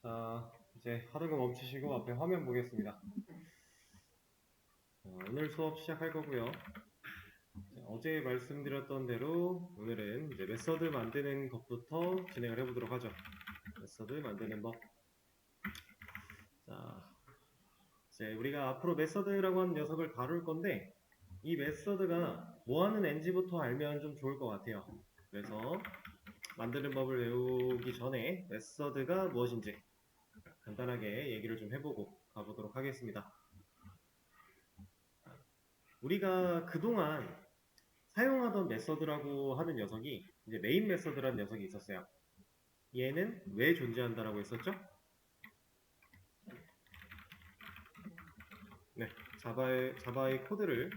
자, 이제 하는 거 멈추시고 앞에 화면 보겠습니다. 오늘 수업 시작할 거고요. 어제 말씀드렸던 대로 오늘은 이제 메서드 만드는 것부터 진행을 해보도록 하죠. 메서드 만드는 법. 자, 이제 우리가 앞으로 메서드라고 하는 녀석을 다룰 건데 이 메서드가 뭐 하는 앤지부터 알면 좀 좋을 것 같아요. 그래서 만드는 법을 외우기 전에 메서드가 무엇인지 간단하게 얘기를 좀 해보고 가보도록 하겠습니다. 우리가 그동안 사용하던 메서드라고 하는 녀석이 이제 메인 메서드라는 녀석이 있었어요. 얘는 왜 존재한다라고 했었죠? 네, 자바의 코드를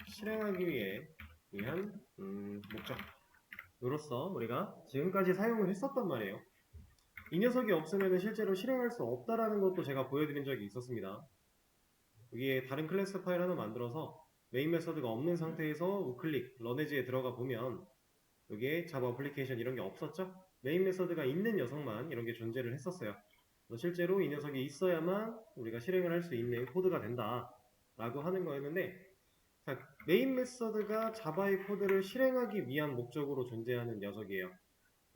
실행하기 위한 목적으로서 우리가 지금까지 사용을 했었단 말이에요. 이 녀석이 없으면 실제로 실행할 수 없다라는 것도 제가 보여드린 적이 있었습니다. 여기에 다른 클래스 파일 하나 만들어서 메인 메서드가 없는 상태에서 우클릭, 런에즈에 들어가 보면 여기에 자바 어플리케이션 이런 게 없었죠? 메인 메서드가 있는 녀석만 이런 게 존재를 했었어요. 실제로 이 녀석이 있어야만 우리가 실행을 할 수 있는 코드가 된다 라고 하는 거였는데, 자, 메인 메서드가 자바의 코드를 실행하기 위한 목적으로 존재하는 녀석이에요.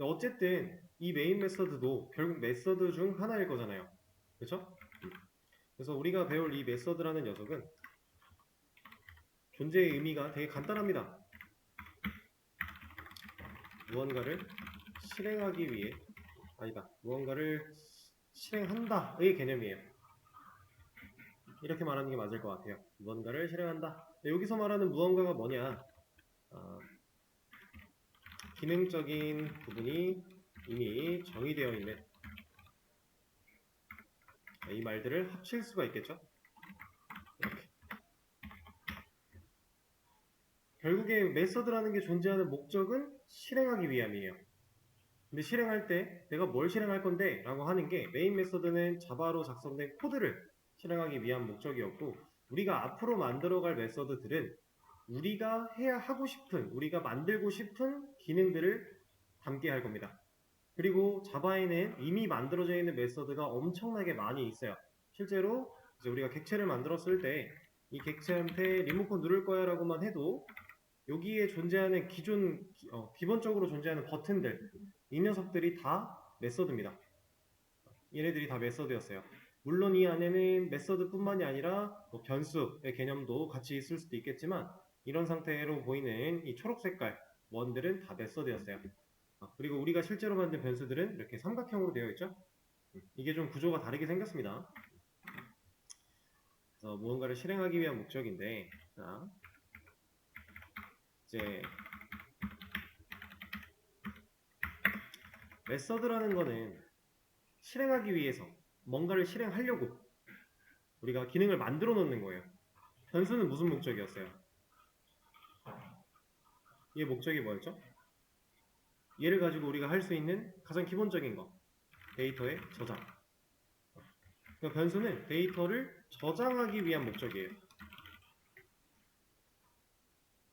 어쨌든 이 메인 메서드도 결국 메서드 중 하나일 거잖아요. 그렇죠? 그래서 우리가 배울 이 메서드라는 녀석은 존재의 의미가 되게 간단합니다. 무언가를 실행하기 위해, 무언가를 실행한다의 개념이에요. 이렇게 말하는 게 맞을 것 같아요. 무언가를 실행한다. 여기서 말하는 무언가가 뭐냐? 기능적인 부분이 이미 정의되어 있는 이 말들을 합칠 수가 있겠죠? 이렇게. 결국에 메서드라는 게 존재하는 목적은 실행하기 위함이에요. 근데 실행할 때 내가 뭘 실행할 건데? 라고 하는 게 메인 메서드는 자바로 작성된 코드를 실행하기 위한 목적이었고, 우리가 앞으로 만들어갈 메서드들은 우리가 하고 싶은, 우리가 만들고 싶은 기능들을 담게 할 겁니다. 그리고 자바에는 이미 만들어져 있는 메서드가 엄청나게 많이 있어요. 실제로 이제 우리가 객체를 만들었을 때 이 객체한테 리모컨 누를 거야 라고만 해도 여기에 존재하는 기본적으로 존재하는 버튼들, 이 녀석들이 다 메서드입니다. 얘네들이 다 메서드였어요. 물론 이 안에는 메서드뿐만이 아니라 변수의 개념도 같이 있을 수도 있겠지만, 이런 상태로 보이는 이 초록 색깔 원들은 다 메서드였어요. 그리고 우리가 실제로 만든 변수들은 이렇게 삼각형으로 되어 있죠. 이게 좀 구조가 다르게 생겼습니다. 그래서 무언가를 실행하기 위한 목적인데, 자, 이제 메서드라는 거는 실행하기 위해서 뭔가를 실행하려고 우리가 기능을 만들어 놓는 거예요. 변수는 무슨 목적이었어요? 얘 목적이 뭐였죠? 얘를 가지고 우리가 할 수 있는 가장 기본적인 거, 데이터의 저장. 그러니까 변수는 데이터를 저장하기 위한 목적이에요.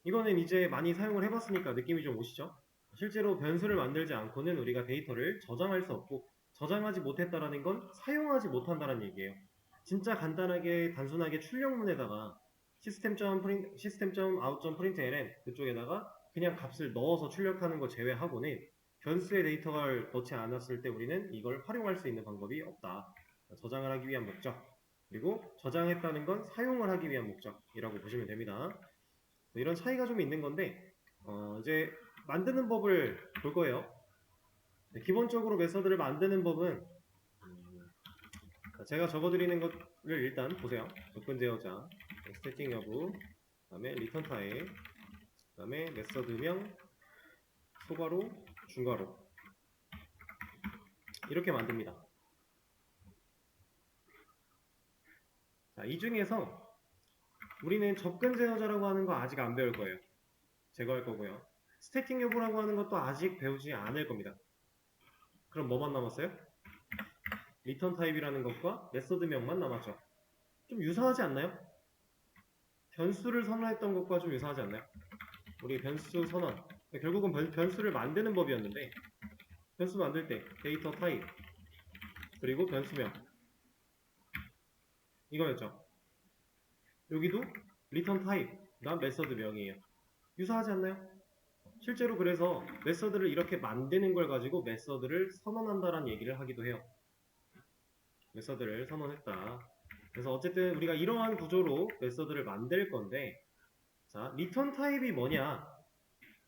이거는 이제 많이 사용을 해봤으니까 느낌이 좀 오시죠? 실제로 변수를 만들지 않고는 우리가 데이터를 저장할 수 없고, 저장하지 못했다라는 건 사용하지 못한다는 얘기예요. 진짜 간단하게 단순하게 출력문에다가 system.out.println 그쪽에다가 그냥 값을 넣어서 출력하는 거 제외하고는 변수의 데이터를 넣지 않았을 때 우리는 이걸 활용할 수 있는 방법이 없다. 저장을 하기 위한 목적, 그리고 저장했다는 건 사용을 하기 위한 목적이라고 보시면 됩니다. 이런 차이가 좀 있는 건데, 이제 만드는 법을 볼 거예요. 기본적으로 메서드를 만드는 법은 제가 적어드리는 것을 일단 보세요. 조건 제어자, 스태틱 여부, 그 다음에 리턴 타입, 그 다음에 메서드명, 소괄호, 중괄호 이렇게 만듭니다. 자, 이 중에서 우리는 접근 제어자라고 하는 거 아직 안 배울 거예요. 제거할 거고요. 스태틱 여부라고 하는 것도 아직 배우지 않을 겁니다. 그럼 뭐만 남았어요? 리턴 타입이라는 것과 메서드명만 남았죠. 좀 유사하지 않나요? 변수를 선언했던 것과 좀 유사하지 않나요? 우리 변수 선언, 결국은 변수를 만드는 법이었는데, 변수 만들 때 데이터 타입, 그리고 변수명 이거였죠. 여기도 return type 난 메서드 명이에요. 유사하지 않나요? 실제로 그래서 메서드를 이렇게 만드는 걸 가지고 메서드를 선언한다라는 얘기를 하기도 해요. 메서드를 선언했다. 그래서 어쨌든 우리가 이러한 구조로 메서드를 만들 건데, 자, 리턴 타입이 뭐냐?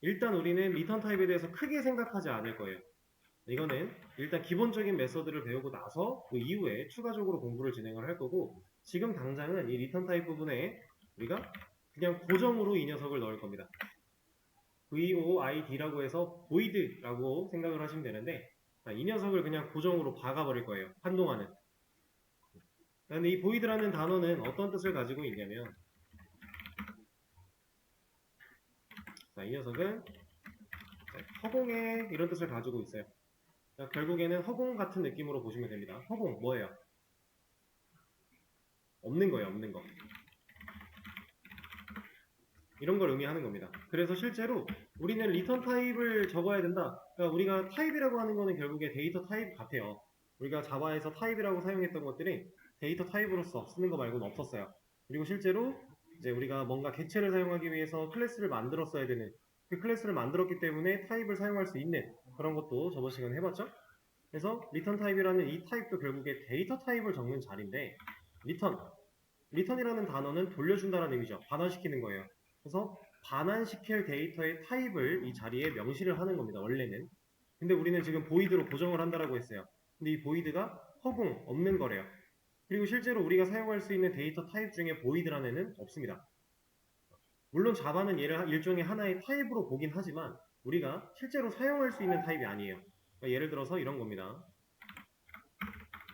일단 우리는 리턴 타입에 대해서 크게 생각하지 않을 거예요. 이거는 일단 기본적인 메서드를 배우고 나서 그 이후에 추가적으로 공부를 진행을 할 거고, 지금 당장은 이 리턴 타입 부분에 우리가 그냥 고정으로 이 녀석을 넣을 겁니다. void라고 해서 void라고 생각을 하시면 되는데, 이 녀석을 그냥 고정으로 박아버릴 거예요. 한동안은. 근데 이 void라는 단어는 어떤 뜻을 가지고 있냐면, 자, 이 녀석은 허공에 이런 뜻을 가지고 있어요. 자, 결국에는 허공 같은 느낌으로 보시면 됩니다. 허공 뭐예요? 없는 거예요. 없는 거. 이런 걸 의미하는 겁니다. 그래서 실제로 우리는 리턴 타입을 적어야 된다. 그러니까 우리가 타입이라고 하는 거는 결국에 데이터 타입 같아요. 우리가 자바에서 타입이라고 사용했던 것들이 데이터 타입으로서 쓰는 거 말고는 없었어요. 그리고 실제로 이제 우리가 뭔가 객체를 사용하기 위해서 클래스를 만들었어야 되는, 그 클래스를 만들었기 때문에 타입을 사용할 수 있는 그런 것도 저번 시간에 해봤죠. 그래서 리턴 타입이라는 이 타입도 결국에 데이터 타입을 적는 자리인데, 리턴이라는 단어는 돌려준다는 의미죠. 반환시키는 거예요. 그래서 반환시킬 데이터의 타입을 이 자리에 명시를 하는 겁니다. 원래는. 근데 우리는 지금 보이드로 고정을 한다라고 했어요. 근데 이 보이드가 허공 없는 거래요. 그리고 실제로 우리가 사용할 수 있는 데이터 타입 중에 보이드라는 애는 없습니다. 물론 자바는 얘를 일종의 하나의 타입으로 보긴 하지만 우리가 실제로 사용할 수 있는 타입이 아니에요. 그러니까 예를 들어서 이런 겁니다.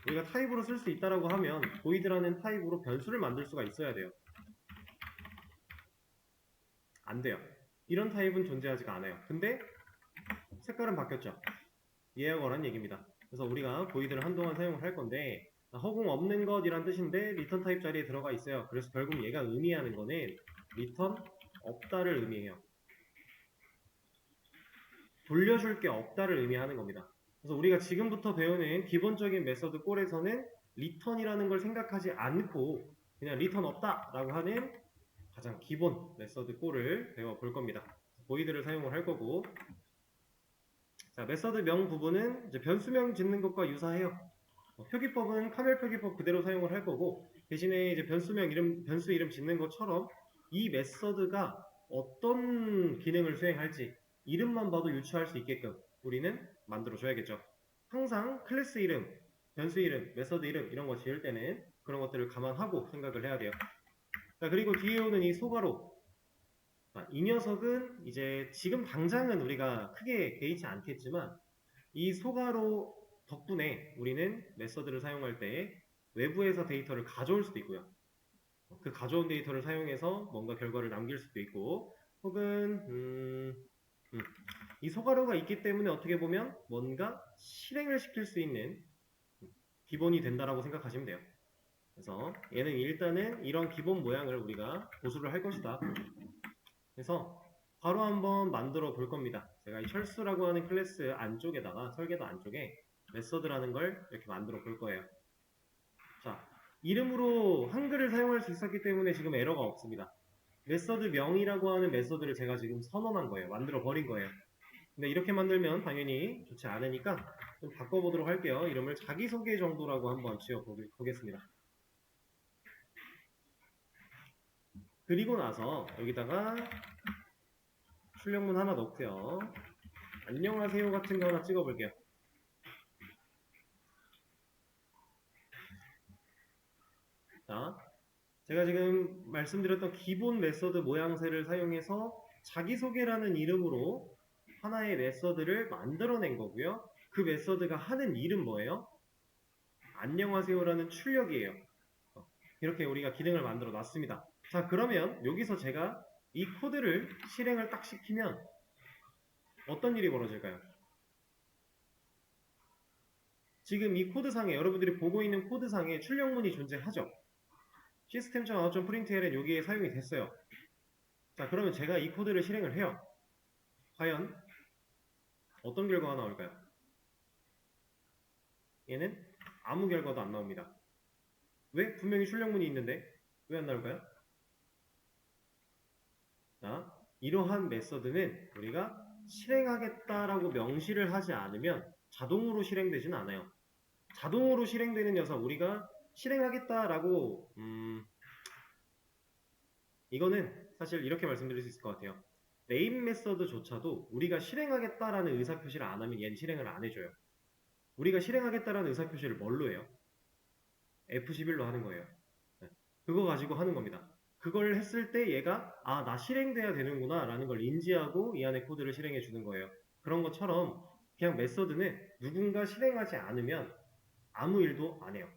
우리가 타입으로 쓸 수 있다라고 하면 보이드라는 타입으로 변수를 만들 수가 있어야 돼요. 안 돼요. 이런 타입은 존재하지가 않아요. 근데 색깔은 바뀌었죠. 예약어란 얘기입니다. 그래서 우리가 보이드를 한동안 사용을 할 건데, 허공 없는 것이란 뜻인데 리턴 타입 자리에 들어가 있어요. 그래서 결국 얘가 의미하는 거는 리턴 없다를 의미해요. 돌려줄 게 없다를 의미하는 겁니다. 그래서 우리가 지금부터 배우는 기본적인 메서드 꼴에서는 리턴이라는 걸 생각하지 않고 그냥 리턴 없다 라고 하는 가장 기본 메서드 꼴을 배워볼 겁니다. 보이드를 사용을 할 거고, 자, 메서드 명 부분은 이제 변수명 짓는 것과 유사해요. 표기법은 카멜 표기법 그대로 사용을 할 거고, 대신에 이제 변수명 이름, 변수 이름 짓는 것처럼 이 메서드가 어떤 기능을 수행할지 이름만 봐도 유추할 수 있게끔 우리는 만들어 줘야겠죠. 항상 클래스 이름, 변수 이름, 메서드 이름 이런 거 지을 때는 그런 것들을 감안하고 생각을 해야 돼요. 자, 그리고 뒤에 오는 이 소괄호, 이 녀석은 이제 지금 당장은 우리가 크게 개의치 않겠지만 이 소괄호 덕분에 우리는 메서드를 사용할 때 외부에서 데이터를 가져올 수도 있고요. 그 가져온 데이터를 사용해서 뭔가 결과를 남길 수도 있고, 혹은 이 소괄호가 있기 때문에 어떻게 보면 뭔가 실행을 시킬 수 있는 기본이 된다라고 생각하시면 돼요. 그래서 얘는 일단은 이런 기본 모양을 우리가 보수를 할 것이다. 그래서 바로 한번 만들어 볼 겁니다. 제가 이 철수라고 하는 클래스 안쪽에다가 설계도 안쪽에 메서드라는 걸 이렇게 만들어 볼 거예요. 자, 이름으로 한글을 사용할 수 있었기 때문에 지금 에러가 없습니다. 메서드 명이라고 하는 메서드를 제가 지금 선언한 거예요. 만들어 버린 거예요. 근데 이렇게 만들면 당연히 좋지 않으니까 좀 바꿔보도록 할게요. 이름을 자기소개 정도라고 한번 지어 보겠습니다. 그리고 나서 여기다가 출력문 하나 넣고요. 안녕하세요 같은 거 하나 찍어볼게요. 자, 제가 지금 말씀드렸던 기본 메서드 모양새를 사용해서 자기소개라는 이름으로 하나의 메서드를 만들어낸 거고요. 그 메서드가 하는 일은 뭐예요? 안녕하세요라는 출력이에요. 이렇게 우리가 기능을 만들어 놨습니다. 자, 그러면 여기서 제가 이 코드를 실행을 딱 시키면 어떤 일이 벌어질까요? 지금 이 코드상에 여러분들이 보고 있는 코드상에 출력문이 존재하죠. system.out.println 여기에 사용이 됐어요. 자, 그러면 제가 이 코드를 실행을 해요. 과연 어떤 결과가 나올까요? 얘는 아무 결과도 안 나옵니다. 왜? 분명히 출력문이 있는데 왜 안 나올까요? 자, 이러한 메서드는 우리가 실행하겠다라고 명시를 하지 않으면 자동으로 실행되지는 않아요. 자동으로 실행되는 녀석, 우리가 실행하겠다라고 이거는 사실 이렇게 말씀드릴 수 있을 것 같아요. 메인 메서드조차도 우리가 실행하겠다라는 의사표시를 안 하면 얘는 실행을 안 해줘요. 우리가 실행하겠다라는 의사표시를 뭘로 해요? F11로 하는 거예요. 네. 그거 가지고 하는 겁니다. 그걸 했을 때 얘가 나 실행돼야 되는구나 라는 걸 인지하고 이 안에 코드를 실행해 주는 거예요. 그런 것처럼 그냥 메서드는 누군가 실행하지 않으면 아무 일도 안 해요.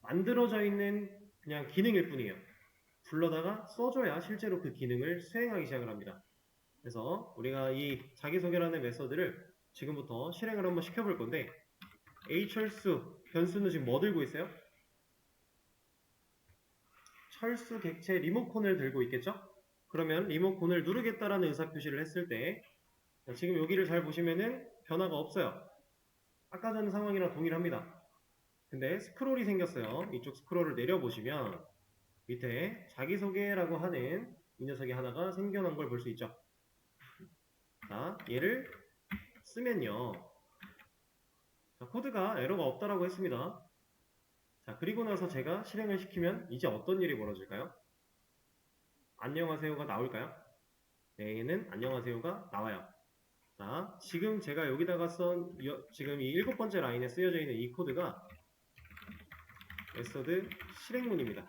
만들어져 있는 그냥 기능일 뿐이에요. 불러다가 써줘야 실제로 그 기능을 수행하기 시작을 합니다. 그래서 우리가 이 자기소개라는 메서드를 지금부터 실행을 한번 시켜볼 건데, H철수 변수는 지금 뭐 들고 있어요? 철수 객체 리모컨을 들고 있겠죠? 그러면 리모컨을 누르겠다라는 의사표시를 했을 때 지금 여기를 잘 보시면은 변화가 없어요. 아까 전 상황이랑 동일합니다. 근데 스크롤이 생겼어요. 이쪽 스크롤을 내려보시면 밑에 자기소개라고 하는 이 녀석이 하나가 생겨난 걸 볼 수 있죠. 자, 얘를 쓰면요. 자, 코드가 에러가 없다라고 했습니다. 자, 그리고 나서 제가 실행을 시키면 이제 어떤 일이 벌어질까요? 안녕하세요가 나올까요? 네, 얘는 안녕하세요가 나와요. 자, 지금 제가 여기다가 지금 이 7번째 라인에 쓰여져 있는 이 코드가 메서드 실행문입니다.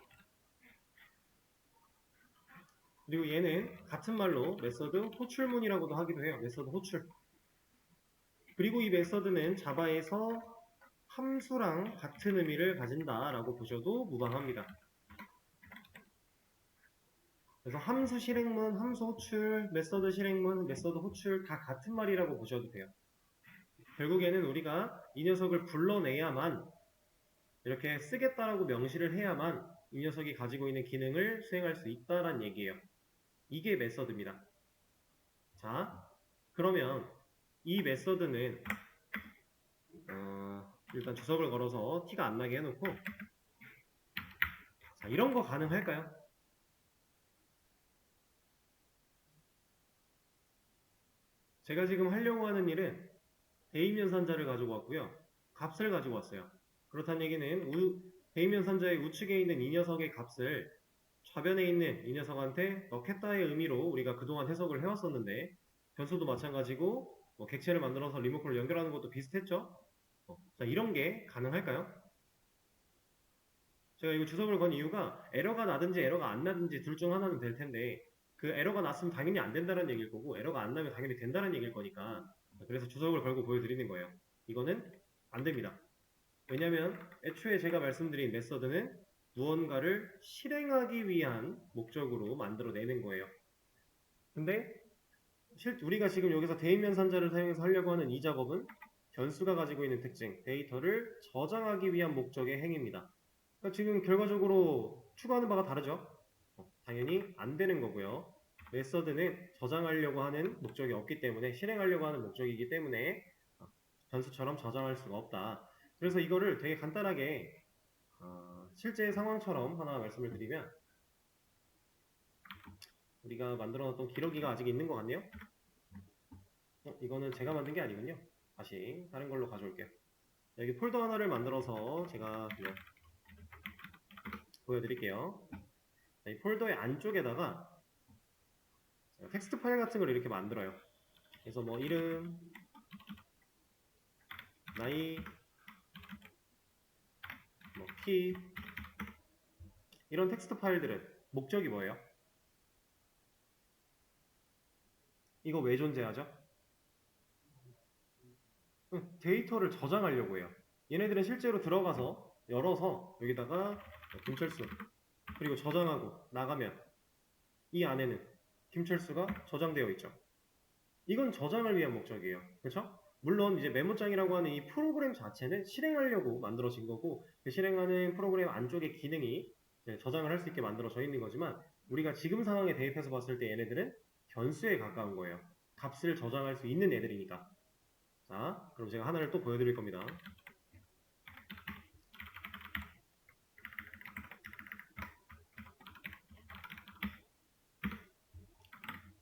그리고 얘는 같은 말로 메서드 호출문이라고도 하기도 해요. 메서드 호출. 그리고 이 메서드는 자바에서 함수랑 같은 의미를 가진다라고 보셔도 무방합니다. 그래서 함수 실행문, 함수 호출, 메서드 실행문, 메서드 호출 다 같은 말이라고 보셔도 돼요. 결국에는 우리가 이 녀석을 불러내야만, 이렇게 쓰겠다라고 명시를 해야만 이 녀석이 가지고 있는 기능을 수행할 수 있다란 얘기예요. 이게 메서드입니다. 자, 그러면 이 메서드는 일단 주석을 걸어서 티가 안 나게 해놓고, 자, 이런 거 가능할까요? 제가 지금 하려고 하는 일은 대입연산자를 가지고 왔고요. 값을 가지고 왔어요. 그렇다는 얘기는 대입연산자의 우측에 있는 이 녀석의 값을 좌변에 있는 이 녀석한테 넣겠다의 의미로 우리가 그동안 해석을 해왔었는데, 변수도 마찬가지고 객체를 만들어서 리모컨을 연결하는 것도 비슷했죠? 자, 이런 게 가능할까요? 제가 이거 주석을 건 이유가 에러가 나든지 에러가 안 나든지 둘 중 하나는 될 텐데, 그 에러가 났으면 당연히 안 된다는 얘기일 거고 에러가 안 나면 당연히 된다는 얘기일 거니까, 그래서 주석을 걸고 보여드리는 거예요. 이거는 안 됩니다. 왜냐면 애초에 제가 말씀드린 메서드는 무언가를 실행하기 위한 목적으로 만들어내는 거예요. 근데 우리가 지금 여기서 대입연산자를 사용해서 하려고 하는 이 작업은 변수가 가지고 있는 특징, 데이터를 저장하기 위한 목적의 행위입니다. 그러니까 지금 결과적으로 추구하는 바가 다르죠? 당연히 안 되는 거고요. 메서드는 저장하려고 하는 목적이 없기 때문에, 실행하려고 하는 목적이기 때문에 변수처럼 저장할 수가 없다. 그래서 이거를 되게 간단하게 실제 상황처럼 하나 말씀을 드리면, 우리가 만들어놨던 기러기가 아직 있는 것 같네요. 이거는 제가 만든 게 아니군요. 다시 다른 걸로 가져올게요. 여기 폴더 하나를 만들어서 제가 보여드릴게요. 이 폴더의 안쪽에다가 텍스트 파일 같은 걸 이렇게 만들어요. 그래서 뭐 이름, 나이, 뭐 키, 이런 텍스트 파일들은 목적이 뭐예요? 이거 왜 존재하죠? 데이터를 저장하려고 해요. 얘네들은 실제로 들어가서 열어서 여기다가 김철수 그리고 저장하고 나가면 이 안에는 김철수가 저장되어 있죠. 이건 저장을 위한 목적이에요. 그렇죠? 물론 이제 메모장이라고 하는 이 프로그램 자체는 실행하려고 만들어진 거고, 그 실행하는 프로그램 안쪽에 기능이 저장을 할 수 있게 만들어져 있는 거지만, 우리가 지금 상황에 대입해서 봤을 때 얘네들은 변수에 가까운 거예요. 값을 저장할 수 있는 애들이니까. 자, 그럼 제가 하나를 또 보여드릴 겁니다.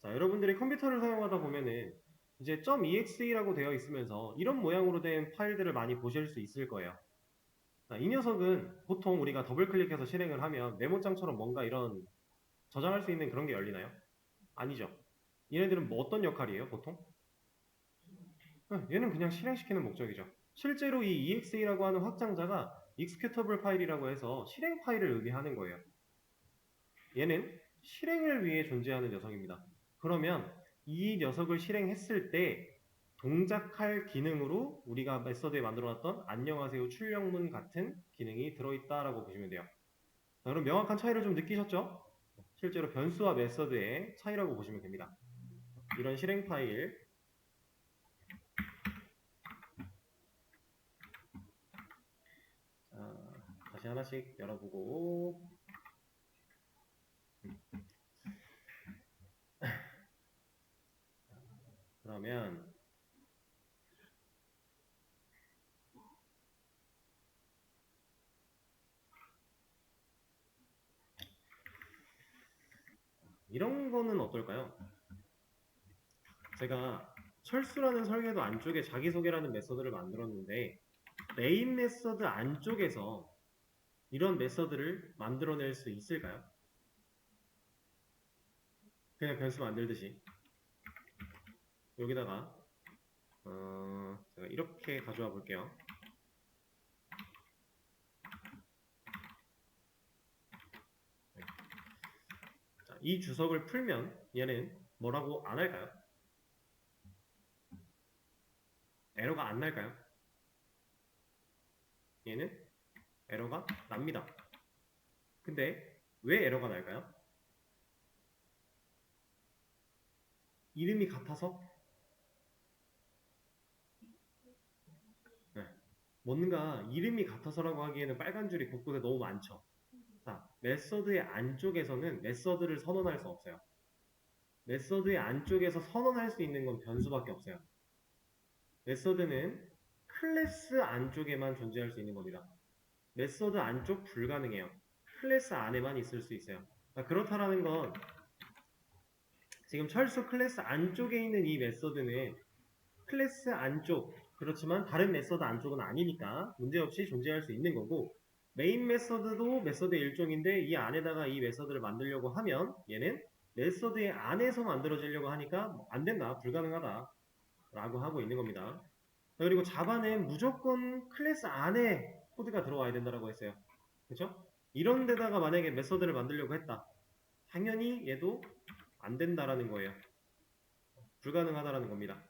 자, 여러분들이 컴퓨터를 사용하다 보면은 이제 .exe라고 되어 있으면서 이런 모양으로 된 파일들을 많이 보실 수 있을 거예요. 자, 이 녀석은 보통 우리가 더블 클릭해서 실행을 하면 메모장처럼 뭔가 이런 저장할 수 있는 그런 게 열리나요? 아니죠. 얘네들은 뭐 어떤 역할이에요, 보통? 얘는 그냥 실행시키는 목적이죠. 실제로 이 exe라고 하는 확장자가 executable 파일이라고 해서 실행 파일을 의미하는 거예요. 얘는 실행을 위해 존재하는 녀석입니다. 그러면 이 녀석을 실행했을 때 동작할 기능으로 우리가 메서드에 만들어놨던 안녕하세요 출력문 같은 기능이 들어있다라고 보시면 돼요. 자, 그럼 명확한 차이를 좀 느끼셨죠? 실제로 변수와 메서드의 차이라고 보시면 됩니다. 이런 실행 파일 다시 하나씩 열어보고 그러면 이런 거는 어떨까요? 제가 철수라는 설계도 안쪽에 자기소개라는 메서드를 만들었는데 메인 메서드 안쪽에서 이런 메서드를 만들어낼 수 있을까요? 그냥 변수 만들듯이 여기다가 제가 이렇게 가져와 볼게요. 자, 이 주석을 풀면 얘는 뭐라고 안 할까요? 에러가 안 날까요? 얘는 에러가 납니다. 근데 왜 에러가 날까요? 이름이 같아서? 네. 뭔가 이름이 같아서라고 하기에는 빨간 줄이 곳곳에 너무 많죠. 자, 메서드의 안쪽에서는 메서드를 선언할 수 없어요. 메서드의 안쪽에서 선언할 수 있는 건 변수밖에 없어요. 메서드는 클래스 안쪽에만 존재할 수 있는 겁니다. 메서드 안쪽 불가능해요. 클래스 안에만 있을 수 있어요. 자, 그렇다라는 건 지금 철수 클래스 안쪽에 있는 이 메서드는 클래스 안쪽 그렇지만 다른 메서드 안쪽은 아니니까 문제없이 존재할 수 있는 거고 메인 메서드도 메서드의 일종인데 이 안에다가 이 메서드를 만들려고 하면 얘는 메서드의 안에서 만들어지려고 하니까 안 된다, 불가능하다 라고 하고 있는 겁니다. 그리고 자바는 무조건 클래스 안에 코드가 들어와야 된다고 했어요. 그렇죠? 이런 데다가 만약에 메서드를 만들려고 했다. 당연히 얘도 안 된다라는 거예요. 불가능하다라는 겁니다.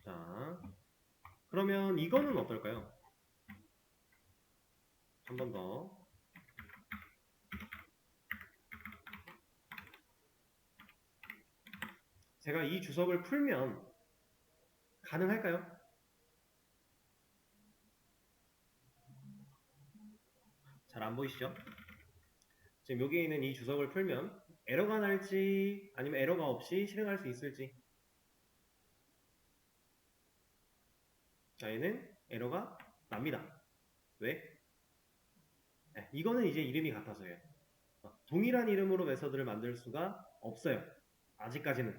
자, 그러면 이거는 어떨까요? 한 번 더. 제가 이 주석을 풀면 가능할까요? 잘 안 보이시죠? 지금 여기에 있는 이 주석을 풀면 에러가 날지 아니면 에러가 없이 실행할 수 있을지. 자, 얘는 에러가 납니다. 왜? 네, 이거는 이제 이름이 같아서예요. 동일한 이름으로 메서드를 만들 수가 없어요. 아직까지는.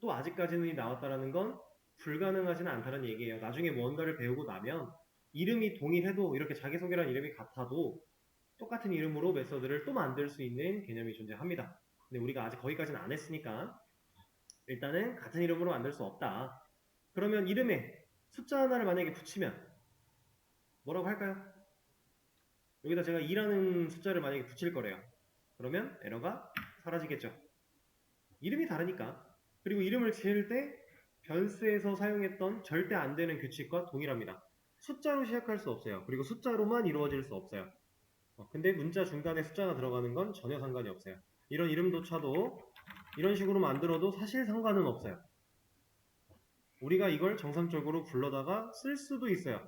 또 아직까지는 나왔다라는 건 불가능하지는 않다는 얘기예요. 나중에 뭔가를 배우고 나면 이름이 동일해도 이렇게 자기소개란 이름이 같아도 똑같은 이름으로 메서드를 또 만들 수 있는 개념이 존재합니다. 근데 우리가 아직 거기까지는 안 했으니까 일단은 같은 이름으로 만들 수 없다. 그러면 이름에 숫자 하나를 만약에 붙이면 뭐라고 할까요? 여기다 제가 2라는 숫자를 만약에 붙일 거래요. 그러면 에러가 사라지겠죠. 이름이 다르니까. 그리고 이름을 지을 때 변수에서 사용했던 절대 안 되는 규칙과 동일합니다. 숫자로 시작할 수 없어요. 그리고 숫자로만 이루어질 수 없어요. 근데 문자 중간에 숫자가 들어가는 건 전혀 상관이 없어요. 이런 이름도차도 이런 식으로 만들어도 사실 상관은 없어요. 우리가 이걸 정상적으로 불러다가 쓸 수도 있어요.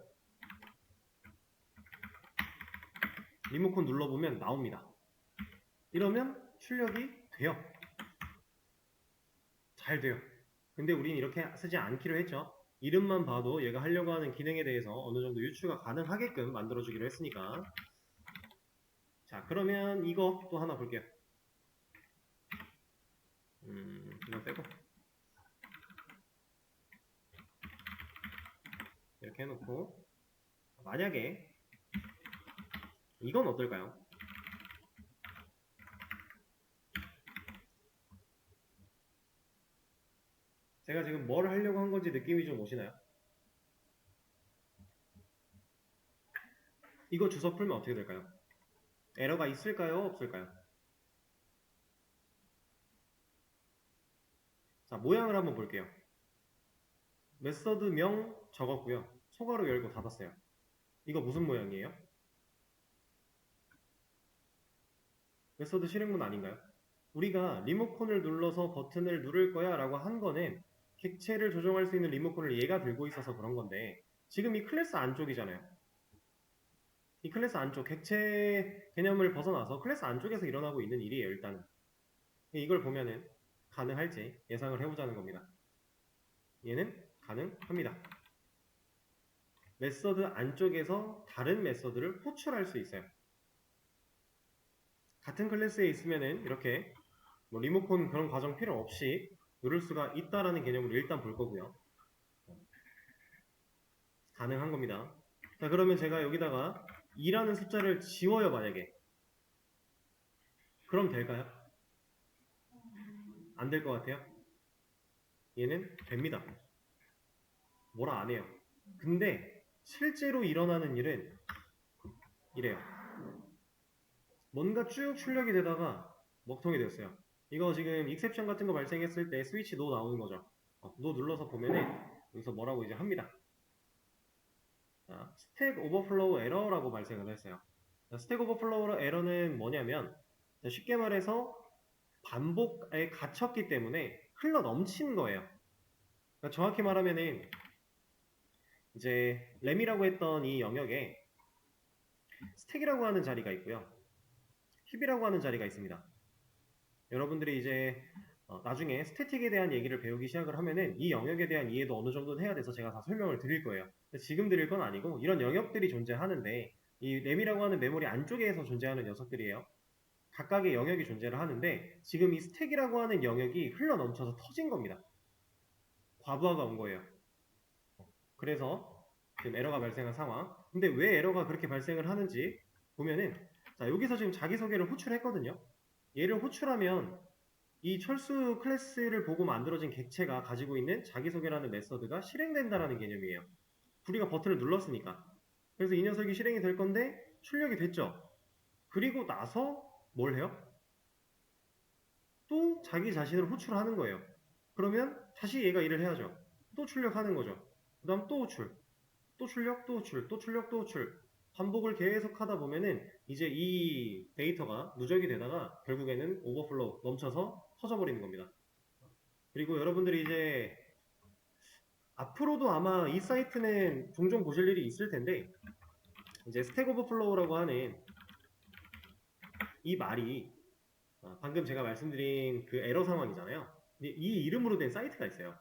리모컨 눌러보면 나옵니다. 이러면 출력이 돼요. 잘 돼요. 근데 우린 이렇게 쓰지 않기로 했죠. 이름만 봐도 얘가 하려고 하는 기능에 대해서 어느 정도 유추가 가능하게끔 만들어주기로 했으니까 자, 그러면 이거 또 하나 볼게요. 이거 빼고 이렇게 해놓고, 만약에 이건 어떨까요? 제가 지금 뭘 하려고 한 건지 느낌이 좀 오시나요? 이거 주소 풀면 어떻게 될까요? 에러가 있을까요? 없을까요? 자, 모양을 한번 볼게요. 메서드명 적었고요. 소괄호 열고 닫았어요. 이거 무슨 모양이에요? 메서드 실행문 아닌가요? 우리가 리모컨을 눌러서 버튼을 누를 거야 라고 한 거는 객체를 조정할 수 있는 리모컨을 얘가 들고 있어서 그런 건데, 지금 이 클래스 안쪽이잖아요. 이 클래스 안쪽, 객체 개념을 벗어나서 클래스 안쪽에서 일어나고 있는 일이에요, 일단은. 이걸 보면은 가능할지 예상을 해보자는 겁니다. 얘는 가능합니다. 메서드 안쪽에서 다른 메서드를 호출할 수 있어요. 같은 클래스에 있으면은 이렇게 뭐 리모컨 그런 과정 필요 없이 누를 수가 있다라는 개념으로 일단 볼 거고요. 가능한 겁니다. 자, 그러면 제가 여기다가 2라는 숫자를 지워요, 만약에. 그럼 될까요? 안 될 것 같아요? 얘는 됩니다. 뭐라 안 해요. 근데 실제로 일어나는 일은 이래요. 뭔가 쭉 출력이 되다가 먹통이 됐어요. 이거 지금 익셉션 같은 거 발생했을 때 스위치 노 나오는 거죠. 노 눌러서 보면은 여기서 뭐라고 이제 합니다. 자, 스택 오버플로우 에러라고 발생을 했어요. 자, 스택 오버플로우 에러는 뭐냐면, 쉽게 말해서 반복에 갇혔기 때문에 흘러 넘치는 거예요. 그러니까 정확히 말하면은 이제 램이라고 했던 이 영역에 스택이라고 하는 자리가 있고요, 힙이라고 하는 자리가 있습니다. 여러분들이 이제 나중에 스태틱에 대한 얘기를 배우기 시작을 하면은 이 영역에 대한 이해도 어느 정도는 해야 돼서 제가 다 설명을 드릴 거예요. 지금 드릴 건 아니고, 이런 영역들이 존재하는데 이 램이라고 하는 메모리 안쪽에서 존재하는 녀석들이에요. 각각의 영역이 존재를 하는데 지금 이 스택이라고 하는 영역이 흘러 넘쳐서 터진 겁니다. 과부하가 온 거예요. 그래서 지금 에러가 발생한 상황. 근데 왜 에러가 그렇게 발생을 하는지 보면은, 자, 여기서 지금 자기소개를 호출했거든요. 얘를 호출하면 이 철수 클래스를 보고 만들어진 객체가 가지고 있는 자기소개라는 메서드가 실행된다라는 개념이에요. 우리가 버튼을 눌렀으니까. 그래서 이 녀석이 실행이 될 건데 출력이 됐죠. 그리고 나서 뭘 해요? 또 자기 자신을 호출하는 거예요. 그러면 다시 얘가 일을 해야죠. 또 출력하는 거죠. 그 다음 또 호출, 또 출력, 또 호출, 또 출력, 또 호출. 반복을 계속 하다 보면은 이제 이 데이터가 누적이 되다가 결국에는 오버플로우, 넘쳐서 터져버리는 겁니다. 그리고 여러분들이 이제 앞으로도 아마 이 사이트는 종종 보실 일이 있을 텐데, 이제 스택 오버플로우라고 하는 이 말이 방금 제가 말씀드린 그 에러 상황이잖아요. 이 이름으로 된 사이트가 있어요.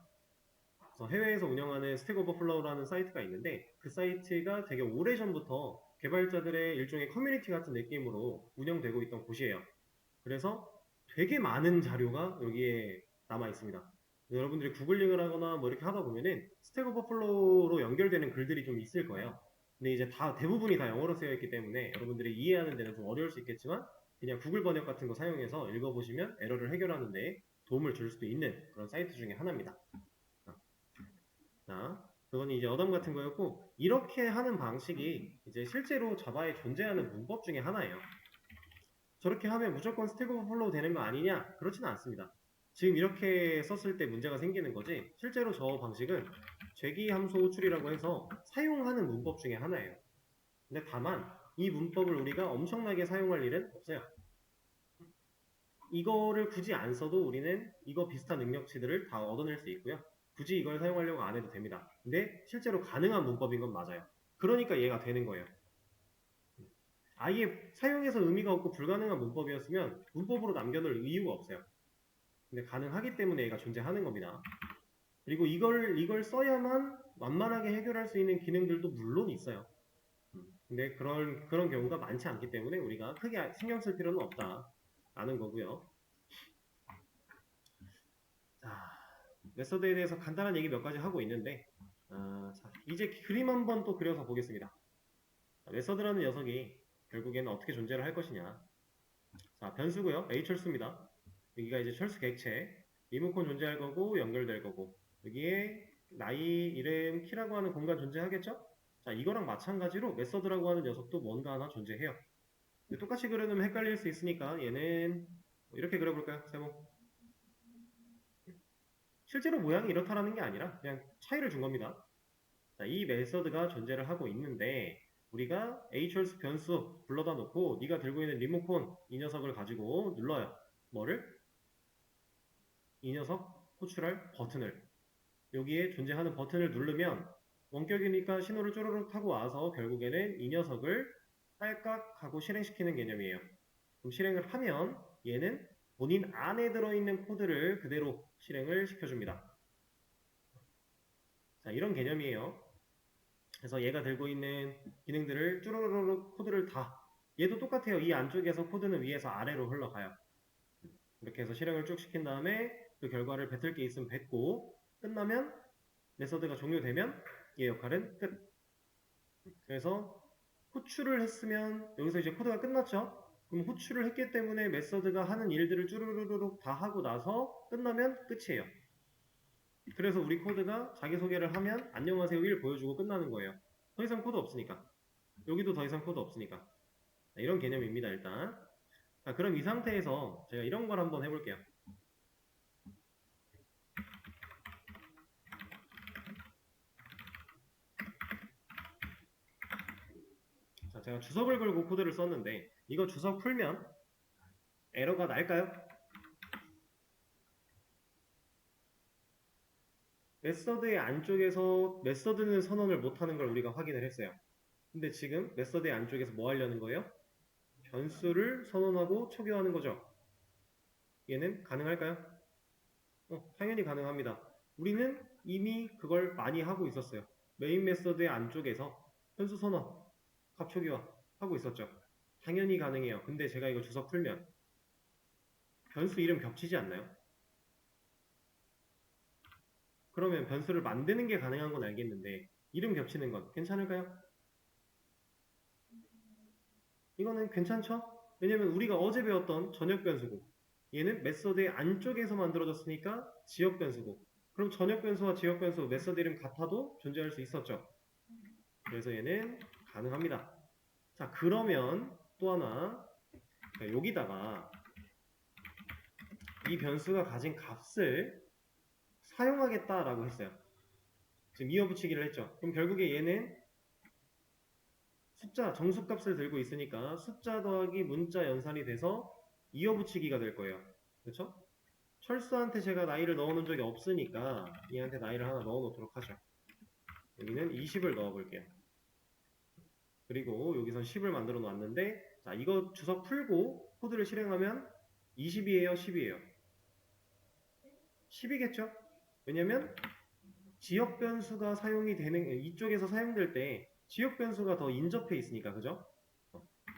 그래서 해외에서 운영하는 스택 오버플로우라는 사이트가 있는데, 그 사이트가 되게 오래전부터 개발자들의 일종의 커뮤니티 같은 느낌으로 운영되고 있던 곳이에요. 그래서 되게 많은 자료가 여기에 남아 있습니다. 여러분들이 구글링을 하거나 뭐 이렇게 하다 보면은 스택 오버플로우로 연결되는 글들이 좀 있을 거예요. 근데 이제 대부분이 다 영어로 쓰여 있기 때문에 여러분들이 이해하는 데는 좀 어려울 수 있겠지만, 그냥 구글 번역 같은 거 사용해서 읽어보시면 에러를 해결하는 데 도움을 줄 수도 있는 그런 사이트 중에 하나입니다. 자, 그건 이제 어담 같은 거였고, 이렇게 하는 방식이 이제 실제로 자바에 존재하는 문법 중에 하나예요. 저렇게 하면 무조건 스택 오버플로우 되는 거 아니냐? 그렇지는 않습니다. 지금 이렇게 썼을 때 문제가 생기는 거지, 실제로 저 방식은 죄기 함수 호출이라고 해서 사용하는 문법 중에 하나예요. 근데 다만 이 문법을 우리가 엄청나게 사용할 일은 없어요. 이거를 굳이 안 써도 우리는 이거 비슷한 능력치들을 다 얻어낼 수 있고요. 굳이 이걸 사용하려고 안 해도 됩니다. 근데 실제로 가능한 문법인 건 맞아요. 그러니까 얘가 되는 거예요. 아예 사용해서 의미가 없고 불가능한 문법이었으면 문법으로 남겨놓을 이유가 없어요. 근데 가능하기 때문에 얘가 존재하는 겁니다. 그리고 이걸 써야만 완만하게 해결할 수 있는 기능들도 물론 있어요. 근데 그런 경우가 많지 않기 때문에 우리가 크게 신경 쓸 필요는 없다라는 거고요. 자, 메서드에 대해서 간단한 얘기 몇 가지 하고 있는데, 자, 이제 그림 한번 또 그려서 보겠습니다. 메서드라는 녀석이 결국에는 어떻게 존재를 할 것이냐. 자, 변수고요. A 철수입니다. 여기가 이제 철수 객체, 리모컨 존재할 거고 연결될 거고, 여기에 나이, 이름, 키라고 하는 공간 존재하겠죠? 자, 이거랑 마찬가지로 메서드라고 하는 녀석도 뭔가 하나 존재해요. 똑같이 그려놓으면 헷갈릴 수 있으니까 얘는 이렇게 그려볼까요? 세모. 실제로 모양이 이렇다라는 게 아니라 그냥 차이를 준 겁니다. 자, 이 메서드가 존재를 하고 있는데 우리가 hLS 변수 불러다 놓고 네가 들고 있는 리모컨 이 녀석을 가지고 눌러요. 뭐를? 이 녀석 호출할 버튼을. 여기에 존재하는 버튼을 누르면 원격이니까 신호를 쪼르륵 타고 와서 결국에는 이 녀석을 딸깍 하고 실행시키는 개념이에요. 그럼 실행을 하면 얘는 본인 안에 들어있는 코드를 그대로 실행을 시켜줍니다. 자, 이런 개념이에요. 그래서 얘가 들고 있는 기능들을 쭈루루루 코드를 다 얘도 똑같아요. 이 안쪽에서 코드는 위에서 아래로 흘러가요. 이렇게 해서 실행을 쭉 시킨 다음에 그 결과를 뱉을 게 있으면 뱉고 끝나면 메서드가 종료되면 얘 역할은 끝. 그래서 호출을 했으면 여기서 이제 코드가 끝났죠. 그럼 호출을 했기 때문에 메서드가 하는 일들을 쭈루루루룩 다 하고 나서 끝나면 끝이에요. 그래서 우리 코드가 자기소개를 하면 안녕하세요 1 보여주고 끝나는 거예요. 더 이상 코드 없으니까. 여기도 더 이상 코드 없으니까. 이런 개념입니다, 일단. 자, 그럼 이 상태에서 제가 이런 걸 한번 해볼게요. 자, 제가 주석을 걸고 코드를 썼는데 이거 주석 풀면 에러가 날까요? 메서드의 안쪽에서 메서드는 선언을 못하는 걸 우리가 확인을 했어요. 근데 지금 메서드의 안쪽에서 뭐 하려는 거예요? 변수를 선언하고 초기화하는 거죠. 얘는 가능할까요? 당연히 가능합니다. 우리는 이미 그걸 많이 하고 있었어요. 메인 메서드의 안쪽에서 변수 선언, 값 초기화 하고 있었죠. 당연히 가능해요. 근데 제가 이거 주석 풀면 변수 이름 겹치지 않나요? 그러면 변수를 만드는 게 가능한 건 알겠는데 이름 겹치는 건 괜찮을까요? 이거는 괜찮죠? 왜냐면 우리가 어제 배웠던 전역 변수고 얘는 메서드의 안쪽에서 만들어졌으니까 지역 변수고 그럼 전역 변수와 지역 변수 메서드 이름 같아도 존재할 수 있었죠. 그래서 얘는 가능합니다. 자, 그러면 또 하나 여기다가 이 변수가 가진 값을 사용하겠다라고 했어요. 지금 이어붙이기를 했죠. 그럼 결국에 얘는 숫자, 정수값을 들고 있으니까 숫자 더하기 문자 연산이 돼서 이어붙이기가 될 거예요. 그렇죠? 철수한테 제가 나이를 넣어놓은 적이 없으니까 얘한테 나이를 하나 넣어놓도록 하죠. 여기는 20을 넣어볼게요. 그리고 여기선 10을 만들어 놨는데 자, 이거 주석 풀고 코드를 실행하면 20이에요? 10이에요? 10이겠죠? 왜냐면 지역 변수가 사용이 되는 이쪽에서 사용될 때 지역 변수가 더 인접해 있으니까 그죠?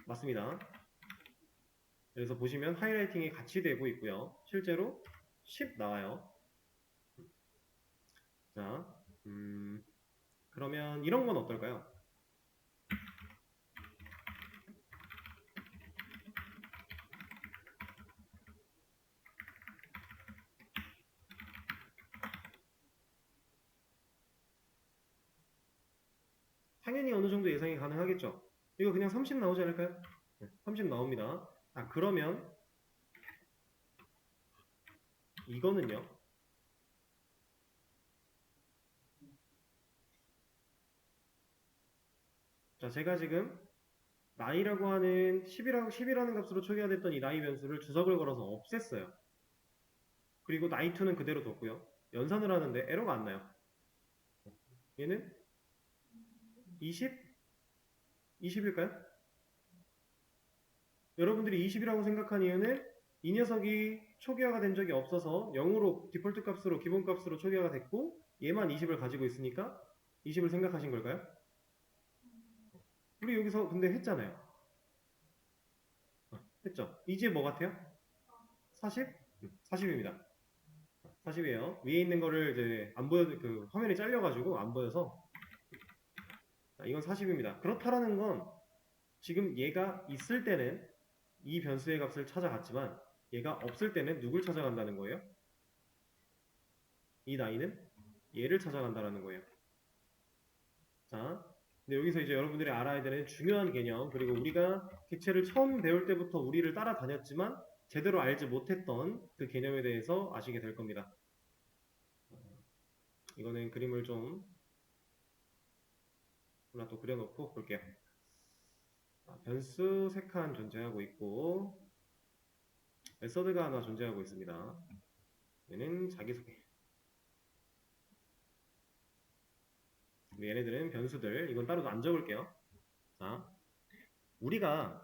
맞습니다. 그래서 보시면 하이라이팅이 같이 되고 있고요. 실제로 10 나와요. 자, 그러면 이런 건 어떨까요? 당연히 어느 정도 예상이 가능하겠죠. 이거 그냥 30 나오지 않을까요? 30 나옵니다. 아, 그러면 이거는요. 자, 제가 지금 나이라고 하는 10이라는 값으로 초기화됐던 이 나이 변수를 주석을 걸어서 없앴어요. 그리고 나이2는 그대로 뒀고요. 연산을 하는데 에러가 안 나요. 얘는 20? 20일까요? 여러분들이 20이라고 생각한 이유는 이 녀석이 초기화가 된 적이 없어서 0으로 디폴트 값으로 기본 값으로 초기화가 됐고 얘만 20을 가지고 있으니까 20을 생각하신 걸까요? 우리 여기서 근데 했잖아요. 했죠? 이제 뭐 같아요? 40? 40입니다. 40이에요. 위에 있는 거를 이제 안 보여, 그 화면이 잘려가지고 안 보여서 이건 40입니다. 그렇다라는 건 지금 얘가 있을 때는 이 변수의 값을 찾아갔지만 얘가 없을 때는 누굴 찾아간다는 거예요? 이 나이는 얘를 찾아간다는 거예요. 자, 근데 여기서 이제 여러분들이 알아야 되는 중요한 개념, 그리고 우리가 객체를 처음 배울 때부터 우리를 따라다녔지만 제대로 알지 못했던 그 개념에 대해서 아시게 될 겁니다. 이거는 그림을 좀 하나 또 그려놓고 볼게요. 변수 3칸 존재하고 있고 메서드가 하나 존재하고 있습니다. 얘는 자기소개. 얘네들은 변수들. 이건 따로 안 적을게요. 자, 우리가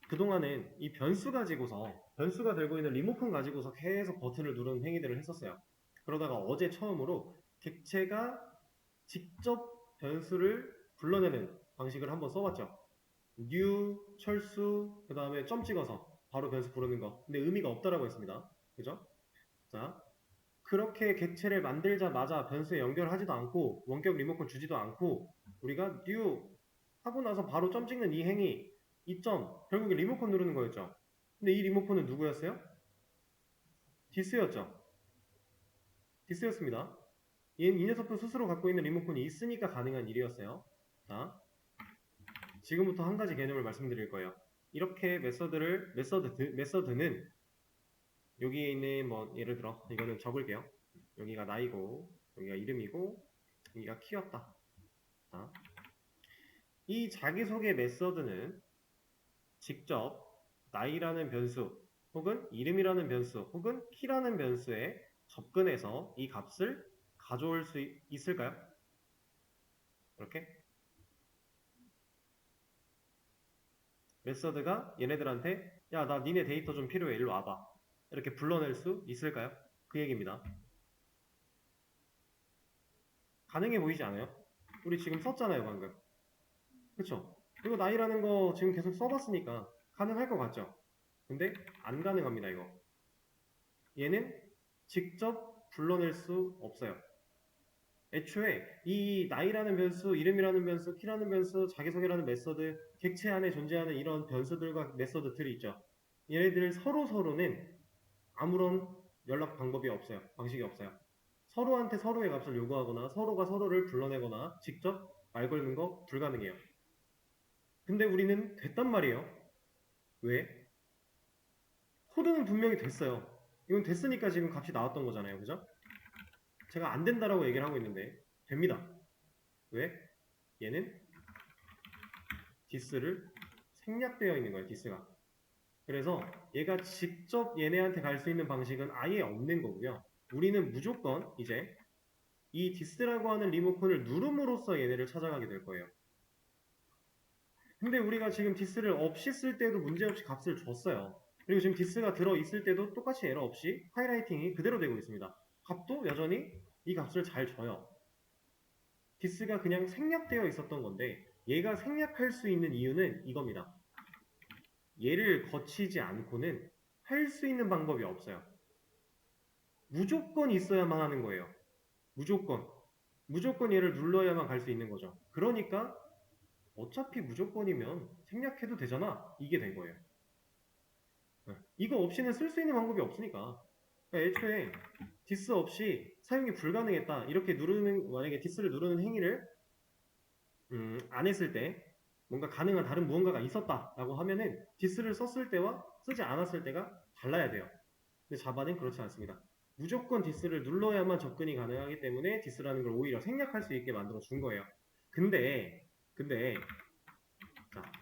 그동안은 이 변수 가지고서 변수가 들고 있는 리모컨 가지고서 계속 버튼을 누르는 행위들을 했었어요. 그러다가 어제 처음으로 객체가 직접 변수를 불러내는 방식을 한번 써봤죠. new, 철수, 그 다음에 점 찍어서 바로 변수 부르는 거. 근데 의미가 없다라고 했습니다. 그죠? 자, 그렇게 객체를 만들자마자 변수에 연결하지도 않고 원격 리모컨 주지도 않고 우리가 new 하고 나서 바로 점 찍는 이 행위, 이 점, 결국에 리모컨 누르는 거였죠. 근데 이 리모컨은 누구였어요? 디스였죠. 디스였습니다. 얘는 이 녀석도 스스로 갖고 있는 리모컨이 있으니까 가능한 일이었어요. 자, 지금부터 한 가지 개념을 말씀드릴 거예요. 이렇게 메서드는 여기에 있는 뭐 예를 들어 이거는 적을게요. 여기가 나이고 여기가 이름이고 여기가 키였다. 자, 이 자기소개 메서드는 직접 나이라는 변수 혹은 이름이라는 변수 혹은 키라는 변수에 접근해서 이 값을 가져올 수 있을까요? 이렇게 메서드가 얘네들한테 야, 나 니네 데이터 좀 필요해. 일로 와봐. 이렇게 불러낼 수 있을까요? 그 얘기입니다. 가능해 보이지 않아요? 우리 지금 썼잖아요, 방금. 그쵸? 이거 나이라는 거 지금 계속 써봤으니까 가능할 것 같죠? 근데 안 가능합니다, 이거. 얘는 직접 불러낼 수 없어요. 애초에 이 나이라는 변수, 이름이라는 변수, 키라는 변수, 자기소개라는 메서드, 객체 안에 존재하는 이런 변수들과 메서드들이 있죠. 얘네들 서로는 아무런 연락 방법이 없어요. 방식이 없어요. 서로한테 서로의 값을 요구하거나 서로가 서로를 불러내거나 직접 말 걸는 거 불가능해요. 근데 우리는 됐단 말이에요. 왜? 코드는 분명히 됐어요. 이건 됐으니까 지금 값이 나왔던 거잖아요. 그죠? 제가 안 된다라고 얘기를 하고 있는데 됩니다. 왜? 얘는 디스를 생략되어 있는 거예요. 디스가. 그래서 얘가 직접 얘네한테 갈 수 있는 방식은 아예 없는 거고요. 우리는 무조건 이제 이 디스라고 하는 리모컨을 누름으로써 얘네를 찾아가게 될 거예요. 근데 우리가 지금 디스를 없이 쓸 때도 문제없이 값을 줬어요. 그리고 지금 디스가 들어있을 때도 똑같이 에러 없이 하이라이팅이 그대로 되고 있습니다. 값도 여전히 이 값을 잘 줘요. 디스가 그냥 생략되어 있었던 건데 얘가 생략할 수 있는 이유는 이겁니다. 얘를 거치지 않고는 할 수 있는 방법이 없어요. 무조건 있어야만 하는 거예요. 무조건. 무조건 얘를 눌러야만 갈 수 있는 거죠. 그러니까 어차피 무조건이면 생략해도 되잖아. 이게 된 거예요. 이거 없이는 쓸 수 있는 방법이 없으니까. 그러니까 애초에 디스 없이 사용이 불가능했다. 이렇게 누르는, 만약에 디스를 누르는 행위를 안 했을 때 뭔가 가능한 다른 무언가가 있었다라고 하면은 디스를 썼을 때와 쓰지 않았을 때가 달라야 돼요. 근데 자바는 그렇지 않습니다. 무조건 디스를 눌러야만 접근이 가능하기 때문에 디스라는 걸 오히려 생략할 수 있게 만들어 준 거예요. 근데 자,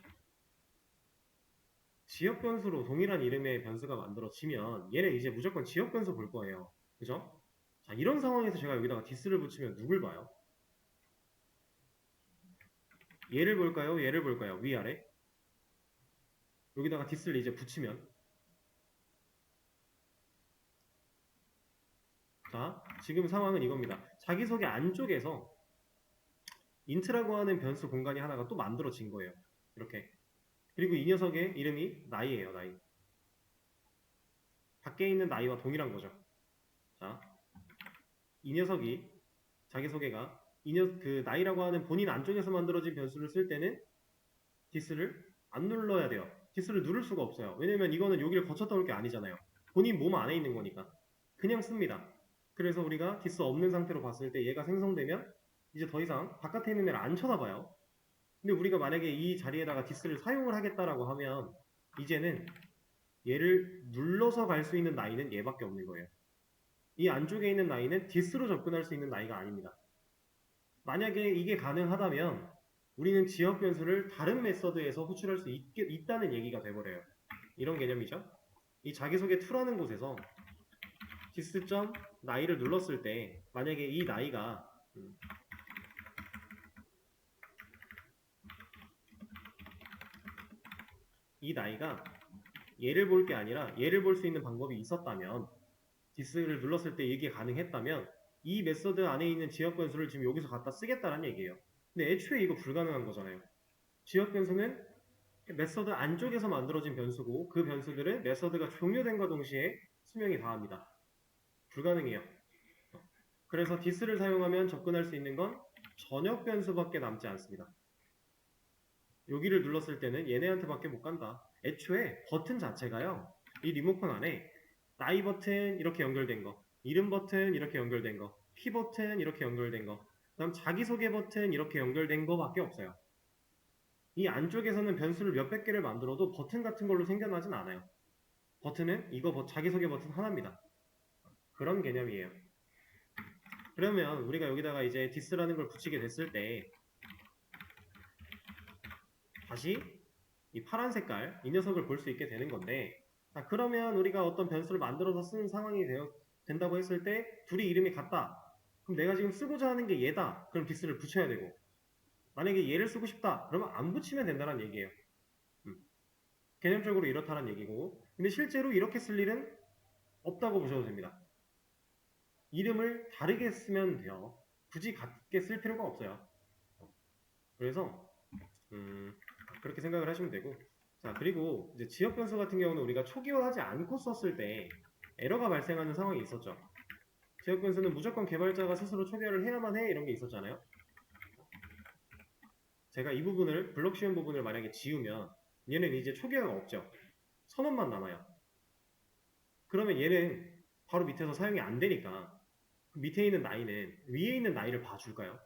지역 변수로 동일한 이름의 변수가 만들어지면 얘는 이제 무조건 지역 변수 볼 거예요. 그죠? 자, 이런 상황에서 제가 여기다가 디스를 붙이면 누굴 봐요? 얘를 볼까요? 얘를 볼까요? 위아래? 여기다가 디스를 이제 붙이면 자, 지금 상황은 이겁니다. 자기소개 안쪽에서 int라고 하는 변수 공간이 하나가 또 만들어진 거예요. 이렇게. 그리고 이 녀석의 이름이 나이예요, 나이. 밖에 있는 나이와 동일한 거죠. 자, 이 녀석이 자기소개가 그 나이라고 하는 본인 안쪽에서 만들어진 변수를 쓸 때는 디스를 안 눌러야 돼요. 디스를 누를 수가 없어요. 왜냐면 이거는 여기를 거쳤다 올 게 아니잖아요. 본인 몸 안에 있는 거니까. 그냥 씁니다. 그래서 우리가 디스 없는 상태로 봤을 때 얘가 생성되면 이제 더 이상 바깥에 있는 애를 안 쳐다봐요. 근데 우리가 만약에 이 자리에다가 디스를 사용을 하겠다라고 하면 이제는 얘를 눌러서 갈 수 있는 나이는 얘밖에 없는 거예요. 이 안쪽에 있는 나이는 디스로 접근할 수 있는 나이가 아닙니다. 만약에 이게 가능하다면 우리는 지역 변수를 다른 메서드에서 호출할 수 있다는 얘기가 돼버려요. 이런 개념이죠. 이 자기소개 2라는 곳에서 디스.나이를 눌렀을 때 만약에 이 나이가 얘를 볼 게 아니라 얘를 볼 수 있는 방법이 있었다면 디스를 눌렀을 때 이게 가능했다면 이 메서드 안에 있는 지역 변수를 지금 여기서 갖다 쓰겠다는 얘기예요. 근데 애초에 이거 불가능한 거잖아요. 지역 변수는 메서드 안쪽에서 만들어진 변수고 그 변수들은 메서드가 종료된과 동시에 수명이 다합니다. 불가능해요. 그래서 디스를 사용하면 접근할 수 있는 건 전역 변수밖에 남지 않습니다. 여기를 눌렀을 때는 얘네한테밖에 못 간다. 애초에 버튼 자체가요. 이 리모컨 안에 나이 버튼 이렇게 연결된 거, 이름 버튼 이렇게 연결된 거, P 버튼 이렇게 연결된 거, 그다음 자기소개 버튼 이렇게 연결된 거밖에 없어요. 이 안쪽에서는 변수를 몇백 개를 만들어도 버튼 같은 걸로 생겨나진 않아요. 버튼은 이거 자기소개 버튼 하나입니다. 그런 개념이에요. 그러면 우리가 여기다가 이제 디스라는 걸 붙이게 됐을 때 다시 이 파란 색깔 이 녀석을 볼 수 있게 되는 건데, 자, 그러면 우리가 어떤 변수를 만들어서 쓰는 상황이 된다고 했을 때 둘이 이름이 같다. 그럼 내가 지금 쓰고자 하는 게 얘다. 그럼 디스를 붙여야 되고, 만약에 얘를 쓰고 싶다. 그러면 안 붙이면 된다는 얘기예요. 개념적으로 이렇다는 얘기고, 근데 실제로 이렇게 쓸 일은 없다고 보셔도 됩니다. 이름을 다르게 쓰면 돼요. 굳이 같게 쓸 필요가 없어요. 그래서 그렇게 생각을 하시면 되고, 자, 그리고 이제 지역 변수 같은 경우는 우리가 초기화하지 않고 썼을 때 에러가 발생하는 상황이 있었죠. 지역 변수는 무조건 개발자가 스스로 초기화를 해야만 해, 이런 게 있었잖아요. 제가 이 부분을, 블록 쉬운 부분을 만약에 지우면 얘는 이제 초기화가 없죠. 선언만 남아요. 그러면 얘는 바로 밑에서 사용이 안 되니까 그 밑에 있는 나이는 위에 있는 나이를 봐줄까요?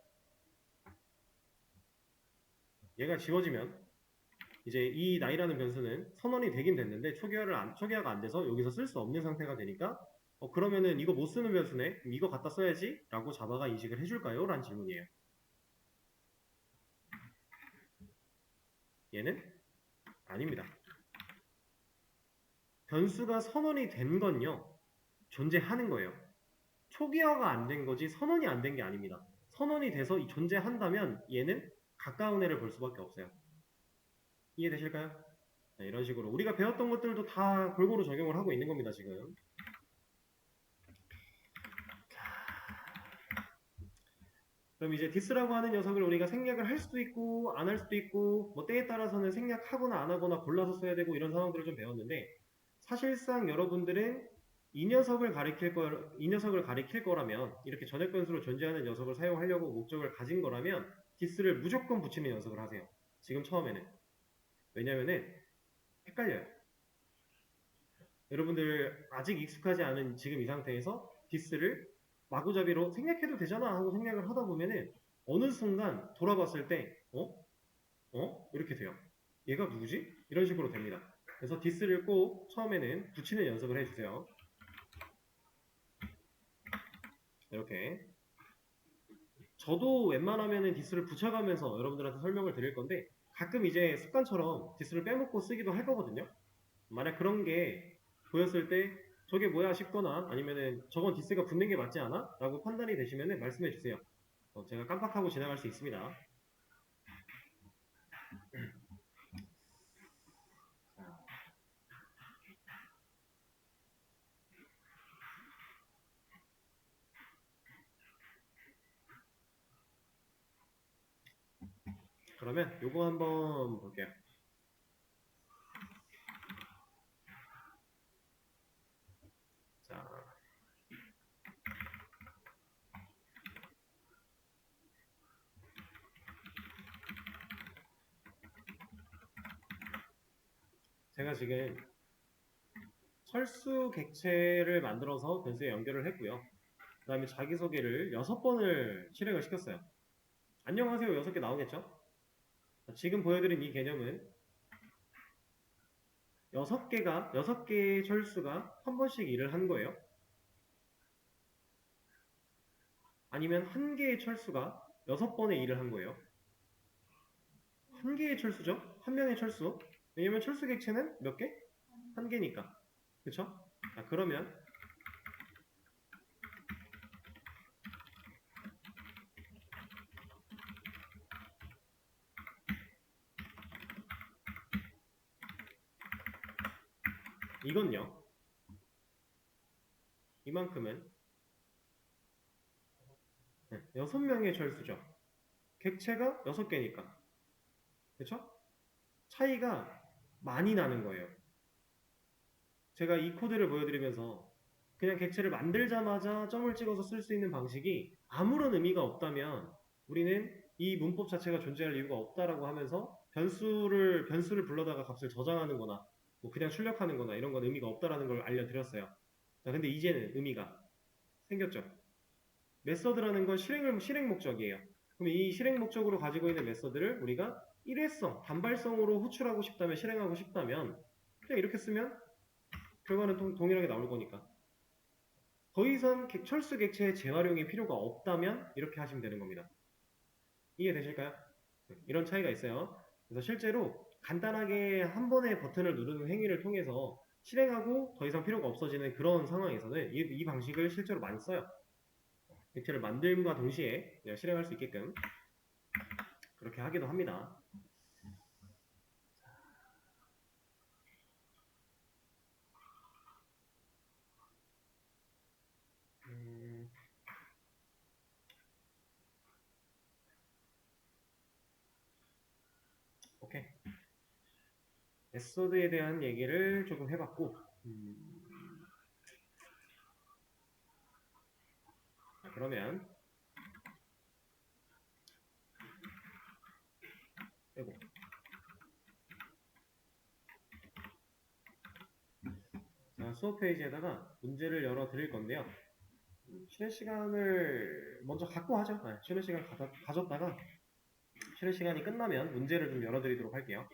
얘가 지워지면 이제 이 나이라는 변수는 선언이 되긴 됐는데 초기화가 안 돼서 여기서 쓸 수 없는 상태가 되니까 그러면은 이거 못 쓰는 변수네? 그럼 이거 갖다 써야지? 라고 자바가 인식을 해줄까요? 라는 질문이에요. 얘는 아닙니다. 변수가 선언이 된 건요, 존재하는 거예요. 초기화가 안 된 거지 선언이 안 된 게 아닙니다. 선언이 돼서 존재한다면 얘는 가까운 애를 볼 수밖에 없어요. 이해되실까요? 네, 이런 식으로 우리가 배웠던 것들도 다 골고루 적용을 하고 있는 겁니다, 지금. 그럼 이제 디스라고 하는 녀석을 우리가 생략을 할 수도 있고 안 할 수도 있고 뭐 때에 따라서는 생략하거나 안 하거나 골라서 써야 되고 이런 상황들을 좀 배웠는데, 사실상 여러분들은 이 녀석을 가리킬 거라면, 이렇게 전역 변수로 존재하는 녀석을 사용하려고 목적을 가진 거라면 디스를 무조건 붙이는 연습을 하세요. 지금 처음에는. 왜냐면은 헷갈려요. 여러분들 아직 익숙하지 않은 지금 이 상태에서 디스를 마구잡이로 생략해도 되잖아 하고 생략을 하다 보면은 어느 순간 돌아봤을 때 이렇게 돼요. 얘가 누구지? 이런 식으로 됩니다. 그래서 디스를 꼭 처음에는 붙이는 연습을 해주세요. 이렇게. 저도 웬만하면은 디스를 붙여가면서 여러분들한테 설명을 드릴 건데, 가끔 이제 습관처럼 디스를 빼먹고 쓰기도 할 거거든요. 만약 그런 게 보였을 때 저게 뭐야 싶거나 아니면은 저건 디스가 붙는 게 맞지 않아? 라고 판단이 되시면은 말씀해 주세요. 제가 깜빡하고 지나갈 수 있습니다. 그러면 요거 한번 볼게요. 자, 제가 지금 철수 객체를 만들어서 변수에 연결을 했고요. 그 다음에 자기소개를 6번을 실행을 시켰어요. 안녕하세요 6개 나오겠죠? 지금 보여드린 이 개념은 6개의 철수가 한 번씩 일을 한 거예요. 아니면 한 개의 철수가 6번의 일을 한 거예요. 한 개의 철수죠? 한 명의 철수. 왜냐면 철수 객체는 몇 개? 한 개니까. 그쵸? 자, 그러면 이건요. 이만큼은 6명의 철수죠. 객체가 6개니까. 그쵸? 차이가 많이 나는 거예요. 제가 이 코드를 보여드리면서 그냥 객체를 만들자마자 점을 찍어서 쓸 수 있는 방식이 아무런 의미가 없다면 우리는 이 문법 자체가 존재할 이유가 없다라고 하면서 변수를 불러다가 값을 저장하는 거나 뭐 그냥 출력하는 거나 이런 건 의미가 없다라는 걸 알려드렸어요. 자, 근데 이제는 의미가 생겼죠. 메서드라는 건 실행 목적이에요. 그럼 이 실행 목적으로 가지고 있는 메서드를 우리가 일회성, 단발성으로 호출하고 싶다면, 실행하고 싶다면 그냥 이렇게 쓰면 결과는 동일하게 나올 거니까. 더 이상 철수 객체의 재활용이 필요가 없다면 이렇게 하시면 되는 겁니다. 이해되실까요? 이런 차이가 있어요. 그래서 실제로 간단하게 한 번의 버튼을 누르는 행위를 통해서 실행하고 더 이상 필요가 없어지는 그런 상황에서는 이 방식을 실제로 많이 써요. 객체를 만듦과 동시에 실행할 수 있게끔 그렇게 하기도 합니다. 오케이. 메소드에 대한 얘기를 조금 해봤고 자, 그러면 빼고 자, 수업 페이지에다가 문제를 열어 드릴 건데요. 쉬는 시간을 먼저 갖고 하죠. 쉬는 시간 가졌다가 쉬는 시간이 끝나면 문제를 좀 열어드리도록 할게요.